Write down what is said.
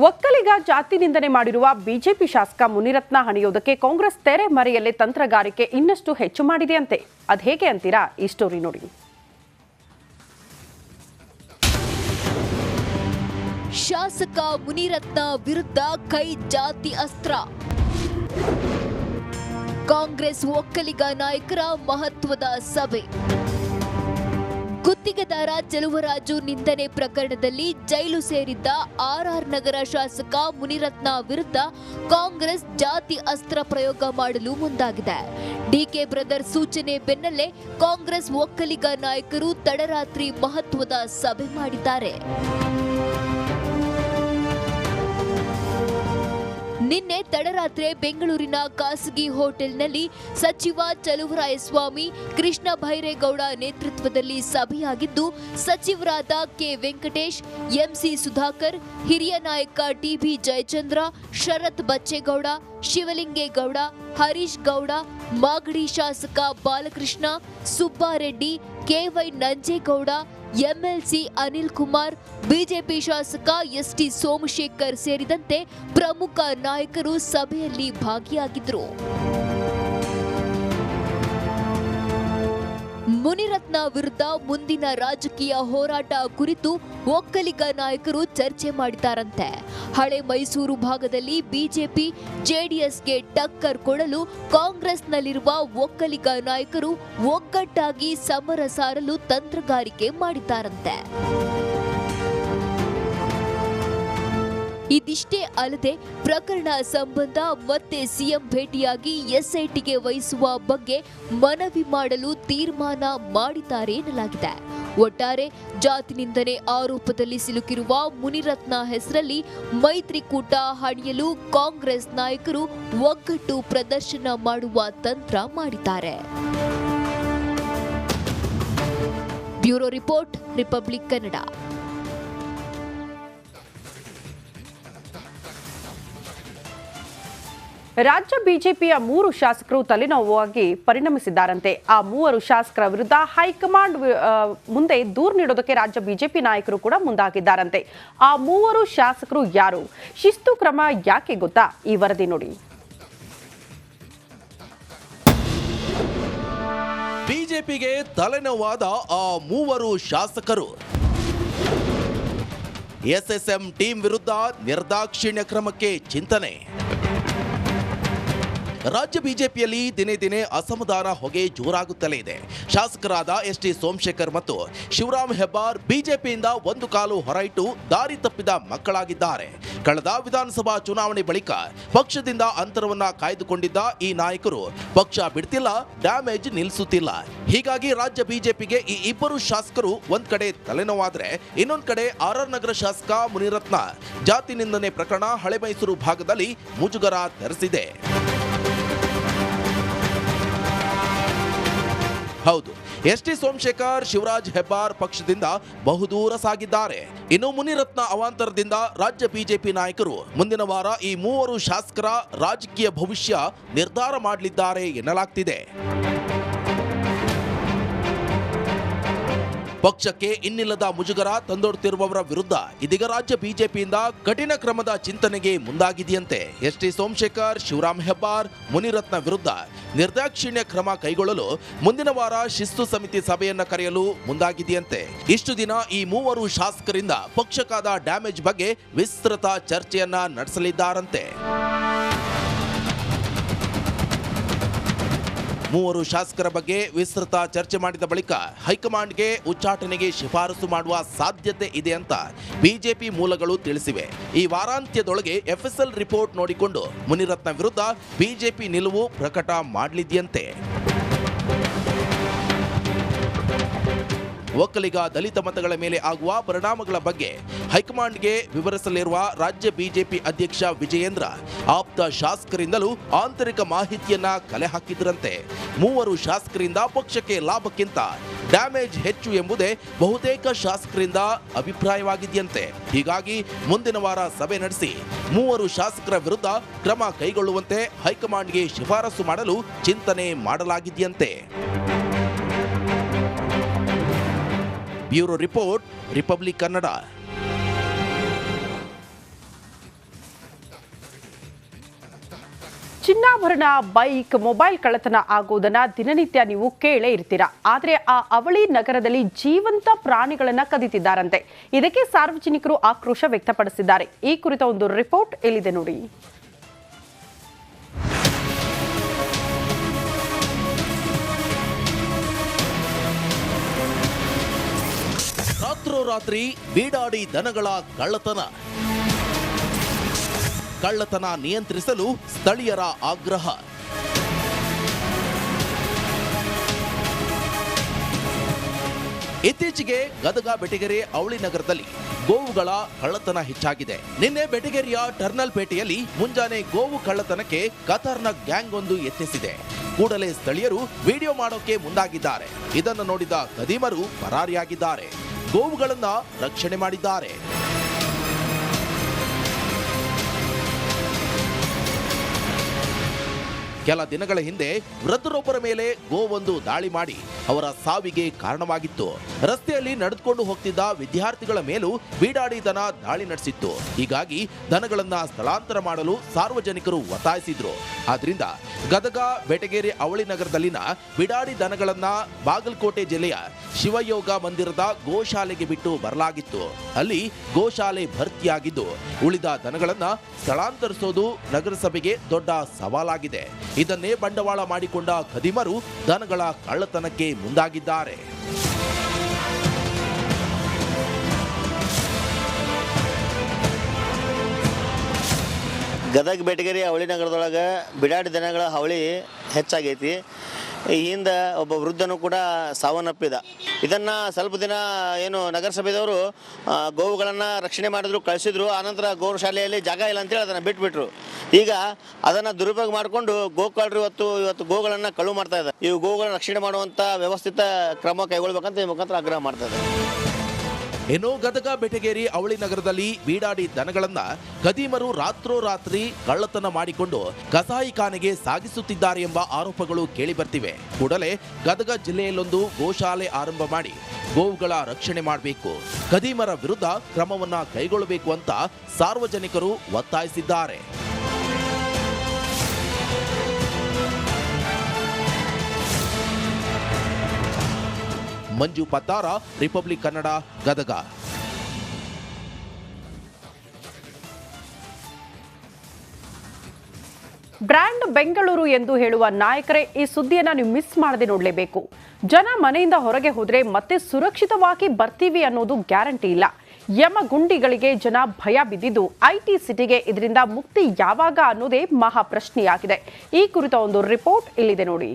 ಒಕ್ಕಲಿಗ ಜಾತಿ ನಿಂದನೆ ಮಾಡಿರುವ ಬಿಜೆಪಿ ಶಾಸಕ ಮುನಿರತ್ನ ಹಣಿಯೋದಕ್ಕೆ ಕಾಂಗ್ರೆಸ್ ತೆರೆ ಮರೆಯಲ್ಲೇ ತಂತ್ರಗಾರಿಕೆ ಇನ್ನಷ್ಟು ಹೆಚ್ಚು ಮಾಡಿದೆಯಂತೆ. ಅದು ಹೇಗೆ ಅಂತೀರಾ? ಈ ಸ್ಟೋರಿ ನೋಡಿ. ಶಾಸಕ ಮುನಿರತ್ನ ವಿರುದ್ಧ ಕೈ ಜಾತಿ ಅಸ್ತ್ರ. ಕಾಂಗ್ರೆಸ್ ಒಕ್ಕಲಿಗ ನಾಯಕರ ಮಹತ್ವದ ಸಭೆ. ಗುತ್ತಿಗೆದಾರ ಚೆಲುವರಾಜು ನಿಂದನೆ ಪ್ರಕರಣದಲ್ಲಿ ಜೈಲು ಸೇರಿದ್ದ ಆರ್ಆರ್ ನಗರ ಶಾಸಕ ಮುನಿರತ್ನ ವಿರುದ್ಧ ಕಾಂಗ್ರೆಸ್ ಜಾತಿ ಅಸ್ತ್ರ ಪ್ರಯೋಗ ಮಾಡಲು ಮುಂದಾಗಿದೆ. ಡಿಕೆ ಬ್ರದರ್ ಸೂಚನೆ ಬೆನ್ನಲ್ಲೇ ಕಾಂಗ್ರೆಸ್ ಒಕ್ಕಲಿಗ ನಾಯಕರು ತಡರಾತ್ರಿ ಮಹತ್ವದ ಸಭೆ ಮಾಡಿದ್ದಾರೆ. ನಿನ್ನೆ ತಡರಾತ್ರಿ ಬೆಂಗಳೂರಿನ ಖಾಸಗಿ ಹೋಟೆಲ್ನಲ್ಲಿ ಸಚಿವ ಚಲುವರಾಯಸ್ವಾಮಿ, ಕೃಷ್ಣ ಭೈರೇಗೌಡ ನೇತೃತ್ವದಲ್ಲಿ ಸಭೆಯಾಗಿದ್ದು, ಸಚಿವರಾದ ಕೆ ವೆಂಕಟೇಶ್, ಎಂಸಿ ಸುಧಾಕರ್, ಹಿರಿಯ ನಾಯಕ ಟಿಬಿ ಜಯಚಂದ್ರ, ಶರತ್ ಬಚ್ಚೇಗೌಡ, ಶಿವಲಿಂಗೇಗೌಡ, ಹರೀಶ್ ಗೌಡ, ಮಾಗಡಿ ಶಾಸಕ Balakrishna, Subbareddy, KY Nanjegowda, MLC Anil Kumar, BJP ಶಾಸಕ ಎಸ್ಟಿ ಸೋಮಶೇಖರ್ ಸೇರಿದಂತೆ ಪ್ರಮುಖ ನಾಯಕರು ಸಭೆಯಲ್ಲಿ ಭಾಗಿಯಾಗಿದ್ದರು. ಮುನಿರತ್ನ ವಿರುದ್ಧ ಮುಂದಿನ ರಾಜಕೀಯ ಹೋರಾಟ ಕುರಿತು ಒಕ್ಕಲಿಗ ನಾಯಕರು ಚರ್ಚೆ ಮಾಡಿದ್ದಾರಂತೆ. ಹಳೆ ಮೈಸೂರು ಭಾಗದಲ್ಲಿ ಬಿಜೆಪಿ ಜೆಡಿಎಸ್ಗೆ ಟಕ್ಕರ್ ಕೊಡಲು ಕಾಂಗ್ರೆಸ್ನಲ್ಲಿರುವ ಒಕ್ಕಲಿಗ ನಾಯಕರು ಒಗ್ಗಟ್ಟಾಗಿ ಸಮರ ಸಾರಲು ತಂತ್ರಗಾರಿಕೆ ಮಾಡಿದ್ದಾರಂತೆ. ಇದಿಷ್ಟೇ ಅಲ್ಲದೆ ಪ್ರಕರಣ ಸಂಬಂಧ ಮತ್ತೆ ಸಿಎಂ ಭೇಟಿಯಾಗಿ ಎಸ್ಐಟಿಗೆ ವಹಿಸುವ ಬಗ್ಗೆ ಮನವಿ ಮಾಡಲು ತೀರ್ಮಾನ ಮಾಡಿದ್ದಾರೆ ಎನ್ನಲಾಗಿದೆ. ಒಟ್ಟಾರೆ ಜಾತಿ ನಿಂದನೆ ಆರೋಪದಲ್ಲಿ ಸಿಲುಕಿರುವ ಮುನಿರತ್ನ ಹೆಸರಲ್ಲಿ ಮೈತ್ರಿಕೂಟ ಹಣಿಯಲು ಕಾಂಗ್ರೆಸ್ ನಾಯಕರು ಒಗ್ಗಟ್ಟು ಪ್ರದರ್ಶನ ಮಾಡುವ ತಂತ್ರ ಮಾಡಿದ್ದಾರೆ. Bureau report, Republic Kannada. ರಾಜ್ಯ ಬಿಜೆಪಿಯ 3 ಶಾಸಕರು ತಲೆನೋವಾಗಿ ಪರಿಣಮಿಸಿದ್ದಾರಂತೆ. ಆ 3 ಶಾಸಕರ ವಿರುದ್ಧ ಹೈಕಮಾಂಡ್ ಮುಂದೆ ದೂರು ನೀಡೋದಕ್ಕೆ ರಾಜ್ಯ ಬಿಜೆಪಿ ನಾಯಕರು ಕೂಡ ಮುಂದಾಗಿದ್ದಾರಂತೆ. ಆ 3 ಶಾಸಕರು ಯಾರು? ಶಿಸ್ತು ಕ್ರಮ ಯಾಕೆ ಗೊತ್ತಾ? ಈ ವರದಿ ನೋಡಿ. ಬಿಜೆಪಿಗೆ ತಲೆನೋವಾದ ಆ 3 ಶಾಸಕರು ಎಸ್ಎಸ್ಎಂ ಟೀಮ್ ವಿರುದ್ಧ ನಿರ್ದಾಕ್ಷಿಣ್ಯ ಕ್ರಮಕ್ಕೆ ಚಿಂತನೆ. ರಾಜ್ಯ ಬಿಜೆಪಿಯಲ್ಲಿ ದಿನೇ ದಿನೇ ಅಸಮಾಧಾನ ಹೊಗೆ ಜೋರಾಗುತ್ತಲೇ ಇದೆ. ಶಾಸಕರಾದ ಎಸ್ಟಿ ಸೋಮಶೇಖರ್ ಮತ್ತು ಶಿವರಾಮ್ ಹೆಬ್ಬಾರ್ ಬಿಜೆಪಿಯಿಂದ ಒಂದು ಕಾಲು ಹೊರಯಿಟ್ಟು ದಾರಿ ತಪ್ಪಿದ ಮಕ್ಕಳಾಗಿದ್ದಾರೆ. ಕಳೆದ ವಿಧಾನಸಭಾ ಚುನಾವಣೆ ಬಳಿಕ ಪಕ್ಷದಿಂದ ಅಂತರವನ್ನ ಕಾಯ್ದುಕೊಂಡಿದ್ದ ಈ ನಾಯಕರು ಪಕ್ಷ ಬಿಡ್ತಿಲ್ಲ, ಡ್ಯಾಮೇಜ್ ನಿಲ್ಲಿಸುತ್ತಿಲ್ಲ. ಹೀಗಾಗಿ ರಾಜ್ಯ ಬಿಜೆಪಿಗೆ ಈ 2 ಶಾಸಕರು ಒಂದ್ ಕಡೆ ತಲೆನೋವಾದ್ರೆ, ಇನ್ನೊಂದ್ ಕಡೆ ಆರ್ಆರ್ ನಗರ ಶಾಸಕ ಮುನಿರತ್ನ ಜಾತಿ ನಿಂದನೆ ಪ್ರಕರಣ ಹಳೆ ಮೈಸೂರು ಭಾಗದಲ್ಲಿ ಮುಜುಗರ ತರಿಸಿದೆ. ಹೌದು, ಎಸ್ಟಿ ಸೋಮಶೇಖರ್, ಶಿವರಾಜ್ ಹೆಬ್ಬಾರ್ ಪಕ್ಷದಿಂದ ಬಹುದೂರ ಸಾಗಿದ್ದಾರೆ. ಇನ್ನು ಮುನಿರತ್ನ ಅವಾಂತರದಿಂದ ರಾಜ್ಯ ಬಿಜೆಪಿ ನಾಯಕರು ಮುಂದಿನ ವಾರ ಈ 3 ಶಾಸಕರ ರಾಜಕೀಯ ಭವಿಷ್ಯ ನಿರ್ಧಾರ ಮಾಡಲಿದ್ದಾರೆ ಎನ್ನಲಾಗ್ತಿದೆ. ಪಕ್ಷಕ್ಕೆ ಇನ್ನಿಲ್ಲದ ಮುಜುಗರ ತಂದೊಡ್ತಿರುವವರ ವಿರುದ್ಧ ಇದೀಗ ರಾಜ್ಯ ಬಿಜೆಪಿಯಿಂದ ಕಠಿಣ ಕ್ರಮದ ಚಿಂತನೆಗೆ ಮುಂದಾಗಿದೆಯಂತೆ. ಎಸ್ಟಿ ಸೋಮಶೇಖರ್, ಶಿವರಾಮ್ ಹೆಬ್ಬಾರ್, ಮುನಿರತ್ನ ವಿರುದ್ಧ ನಿರ್ದಾಕ್ಷಿಣ್ಯ ಕ್ರಮ ಕೈಗೊಳ್ಳಲು ಮುಂದಿನ ವಾರ ಶಿಸ್ತು ಸಮಿತಿ ಸಭೆಯನ್ನ ಕರೆಯಲು ಮುಂದಾಗಿದೆಯಂತೆ. ಇಷ್ಟು ದಿನ ಈ 3 ಶಾಸಕರಿಂದ ಪಕ್ಷಕ್ಕಾದ ಡ್ಯಾಮೇಜ್ ಬಗ್ಗೆ ವಿಸ್ತೃತ ಚರ್ಚೆಯನ್ನ ನಡೆಸಲಿದ್ದಾರಂತೆ. 3 ಶಾಸಕರ ಬಗ್ಗೆ ವಿಸ್ತೃತ ಚರ್ಚೆ ಮಾಡಿದ ಬಳಿಕ ಹೈಕಮಾಂಡ್ಗೆ ಉಚ್ಚಾಟನೆಗೆ ಶಿಫಾರಸು ಮಾಡುವ ಸಾಧ್ಯತೆ ಇದೆ ಅಂತ ಬಿಜೆಪಿ ಮೂಲಗಳು ತಿಳಿಸಿವೆ. ಈ ವಾರಾಂತ್ಯದೊಳಗೆ ಎಫ್ಎಸ್ಎಲ್ ರಿಪೋರ್ಟ್ ನೋಡಿಕೊಂಡು ಮುನಿರತ್ನ ವಿರುದ್ಧ ಬಿಜೆಪಿ ನಿಲುವು ಪ್ರಕಟ ಮಾಡಲಿದೆಯಂತೆ. ಒಕ್ಕಲಿಗ ದಲಿತ ಮತಗಳ ಮೇಲೆ ಆಗುವ ಪರಿಣಾಮಗಳ ಬಗ್ಗೆ ಹೈಕಮಾಂಡ್ಗೆ ವಿವರಿಸಲಿರುವ ರಾಜ್ಯ ಬಿಜೆಪಿ ಅಧ್ಯಕ್ಷ ವಿಜಯೇಂದ್ರ ಆಪ್ತ ಶಾಸಕರಿಂದಲೂ ಆಂತರಿಕ ಮಾಹಿತಿಯನ್ನ ಕಲೆ ಹಾಕಿದ್ರಂತೆ. 3 ಶಾಸಕರಿಂದ ಪಕ್ಷಕ್ಕೆ ಲಾಭಕ್ಕಿಂತ ಡ್ಯಾಮೇಜ್ ಹೆಚ್ಚು ಎಂಬುದೇ ಬಹುತೇಕ ಶಾಸಕರಿಂದ ಅಭಿಪ್ರಾಯವಾಗಿದೆಯಂತೆ. ಹೀಗಾಗಿ ಮುಂದಿನ ವಾರ ಸಭೆ ನಡೆಸಿ 3 ಶಾಸಕರ ವಿರುದ್ಧ ಕ್ರಮ ಕೈಗೊಳ್ಳುವಂತೆ ಹೈಕಮಾಂಡ್ಗೆ ಶಿಫಾರಸು ಮಾಡಲು ಚಿಂತನೆ ಮಾಡಲಾಗಿದೆಯಂತೆ. Bureau report, Republic Kannada. ಚಿನ್ನಾಭರಣ, ಬೈಕ್, ಮೊಬೈಲ್ ಕಳ್ಳತನ ಆಗೋದನ್ನ ದಿನನಿತ್ಯ ನೀವು ಕೇಳೇ ಇರ್ತೀರಾ. ಆದರೆ ಆ ಅವಳಿ ನಗರದಲ್ಲಿ ಜೀವಂತ ಪ್ರಾಣಿಗಳನ್ನ ಕದಿತಿದ್ದಾರಂತೆ. ಇದಕ್ಕೆ ಸಾರ್ವಜನಿಕರು ಆಕ್ರೋಶ ವ್ಯಕ್ತಪಡಿಸಿದ್ದಾರೆ. ಈ ಕುರಿತ ಒಂದು ರಿಪೋರ್ಟ್ ಇಲ್ಲಿದೆ ನೋಡಿ. ರಾತ್ರೋರಾತ್ರಿ ಬೀಡಾಡಿ ದನಗಳ ಕಳ್ಳತನ ನಿಯಂತ್ರಿಸಲು ಸ್ಥಳೀಯರ ಆಗ್ರಹ. ಇತ್ತೀಚೆಗೆ ಗದಗ ಬೆಟಗೆರೆ ಅವಳಿ ನಗರದಲ್ಲಿ ಗೋವುಗಳ ಕಳ್ಳತನ ಹೆಚ್ಚಾಗಿದೆ. ನಿನ್ನೆ ಬೆಟಗೆರೆಯ ಟರ್ನಲ್ ಪೇಟೆಯಲ್ಲಿ ಮುಂಜಾನೆ ಗೋವು ಕಳ್ಳತನಕ್ಕೆ ಖತರ್ನಾಕ್ ಗ್ಯಾಂಗ್ ಒಂದು ಯತ್ನಿಸಿದೆ. ಕೂಡಲೇ ಸ್ಥಳೀಯರು ವಿಡಿಯೋ ಮಾಡೋಕೆ ಮುಂದಾಗಿದ್ದಾರೆ. ಇದನ್ನು ನೋಡಿದ ಖದೀಮರು ಪರಾರಿಯಾಗಿದ್ದಾರೆ. ಗೋವುಗಳನ್ನ ರಕ್ಷಣೆ ಮಾಡಿದ್ದಾರೆ. ಕೆಲ ದಿನಗಳ ಹಿಂದೆ ವೃದ್ಧರೊಬ್ಬರ ಮೇಲೆ ಗೋವೊಂದು ದಾಳಿ ಮಾಡಿ ಅವರ ಸಾವಿಗೆ ಕಾರಣವಾಗಿತ್ತು. ರಸ್ತೆಯಲ್ಲಿ ನಡೆದುಕೊಂಡು ಹೋಗ್ತಿದ್ದ ವಿದ್ಯಾರ್ಥಿಗಳ ಮೇಲೂ ಬೀಡಾಡಿ ದನ ದಾಳಿ ನಡೆಸಿತ್ತು. ಹೀಗಾಗಿ ದನಗಳನ್ನ ಸ್ಥಳಾಂತರ ಮಾಡಲು ಸಾರ್ವಜನಿಕರು ಒತ್ತಾಯಿಸಿದ್ರು. ಆದ್ರಿಂದ ಗದಗ ಬೆಟಗೇರಿ ಅವಳಿ ನಗರದಲ್ಲಿನ ಬಿಡಾಡಿ ದನಗಳನ್ನ ಬಾಗಲಕೋಟೆ ಜಿಲ್ಲೆಯ ಶಿವಯೋಗ ಮಂದಿರದ ಗೋಶಾಲೆಗೆ ಬಿಟ್ಟು ಬರಲಾಗಿತ್ತು. ಅಲ್ಲಿ ಗೋಶಾಲೆ ಭರ್ತಿಯಾಗಿದ್ದು ಉಳಿದ ದನಗಳನ್ನ ಸ್ಥಳಾಂತರಿಸೋದು ನಗರಸಭೆಗೆ ದೊಡ್ಡ ಸವಾಲಾಗಿದೆ. ಇದನ್ನೇ ಬಂಡವಾಳ ಮಾಡಿಕೊಂಡ ಖದೀಮರು ದನಗಳ ಕಳ್ಳತನಕ್ಕೆ ಮುಂದಾಗಿದ್ದಾರೆ. ಗದಗ ಬೆಟಗೇರಿ ಅವಳಿ ನಗರದೊಳಗೆ ಬಿಡಾಡಿ ದನಗಳ ಹಾವಳಿ ಹೆಚ್ಚಾಗೈತಿ. ಈ ಹಿಂದೆ ಒಬ್ಬ ವೃದ್ಧನು ಕೂಡ ಸಾವನ್ನಪ್ಪಿದ. ಇದನ್ನು ಸ್ವಲ್ಪ ದಿನ ಏನು ನಗರಸಭೆದವರು ಗೋವುಗಳನ್ನು ರಕ್ಷಣೆ ಮಾಡಿದ್ರು, ಕಳಿಸಿದ್ರು. ಆನಂತರ ಗೋಶಾಲೆಯಲ್ಲಿ ಜಾಗ ಇಲ್ಲ ಅಂತೇಳಿ ಅದನ್ನು ಬಿಟ್ಬಿಟ್ರು. ಈಗ ಅದನ್ನು ದುರುಪಯೋಗ ಮಾಡಿಕೊಂಡು ಗೋಕಳ್ಳರು ಇವತ್ತು ಗೋಗಳನ್ನು ಕಳುವು ಮಾಡ್ತಾ ಇದ್ದಾರೆ. ಇವು ಗೋವುಗಳನ್ನು ರಕ್ಷಣೆ ಮಾಡುವಂಥ ವ್ಯವಸ್ಥಿತ ಕ್ರಮ ಕೈಗೊಳ್ಬೇಕಂತ ಈ ಮುಖಾಂತರ ಆಗ್ರಹ ಮಾಡ್ತಾ ಇದ್ದಾರೆ. ಇನ್ನು ಗದಗ ಬೆಟಗೇರಿ ಅವಳಿ ನಗರದಲ್ಲಿ ಬೀಡಾಡಿ ದನಗಳನ್ನ ಖದೀಮರು ರಾತ್ರೋರಾತ್ರಿ ಕಳ್ಳತನ ಮಾಡಿಕೊಂಡು ಕಸಾಯಿಖಾನೆಗೆ ಸಾಗಿಸುತ್ತಿದ್ದಾರೆ ಎಂಬ ಆರೋಪಗಳು ಕೇಳಿಬರ್ತಿವೆ. ಕೂಡಲೇ ಗದಗ ಜಿಲ್ಲೆಯಲ್ಲೊಂದು ಗೋಶಾಲೆ ಆರಂಭ ಮಾಡಿ ಗೋವುಗಳ ರಕ್ಷಣೆ ಮಾಡಬೇಕು, ಖದೀಮರ ವಿರುದ್ಧ ಕ್ರಮವನ್ನ ಕೈಗೊಳ್ಳಬೇಕು ಅಂತ ಸಾರ್ವಜನಿಕರು ಒತ್ತಾಯಿಸಿದ್ದಾರೆ. ಮಂಜು ಪತ್ತಾರ, ರಿಪಬ್ಲಿಕ್ ಕನ್ನಡ, ಗದಗ. ಬ್ರ್ಯಾಂಡ್ ಬೆಂಗಳೂರು ಎಂದು ಹೇಳುವ ನಾಯಕರೇ ಈ ಸುದ್ದಿಯನ್ನ ನೀವು ಮಿಸ್ ಮಾಡದೆ ನೋಡಲೇಬೇಕು. ಜನ ಮನೆಯಿಂದ ಹೊರಗೆ ಹೋದ್ರೆ ಮತ್ತೆ ಸುರಕ್ಷಿತವಾಗಿ ಬರ್ತೀವಿ ಅನ್ನೋದು ಗ್ಯಾರಂಟಿ ಇಲ್ಲ. ಯಮಗುಂಡಿಗಳಿಗೆ ಜನ ಭಯ ಬಿದ್ದಿದ್ದು ಐಟಿ ಸಿಟಿಗೆ ಇದರಿಂದ ಮುಕ್ತಿ ಯಾವಾಗ ಅನ್ನೋದೇ ಮಹಾ ಪ್ರಶ್ನೆಯಾಗಿದೆ. ಈ ಕುರಿತ ಒಂದು ರಿಪೋರ್ಟ್ ಇಲ್ಲಿದೆ ನೋಡಿ.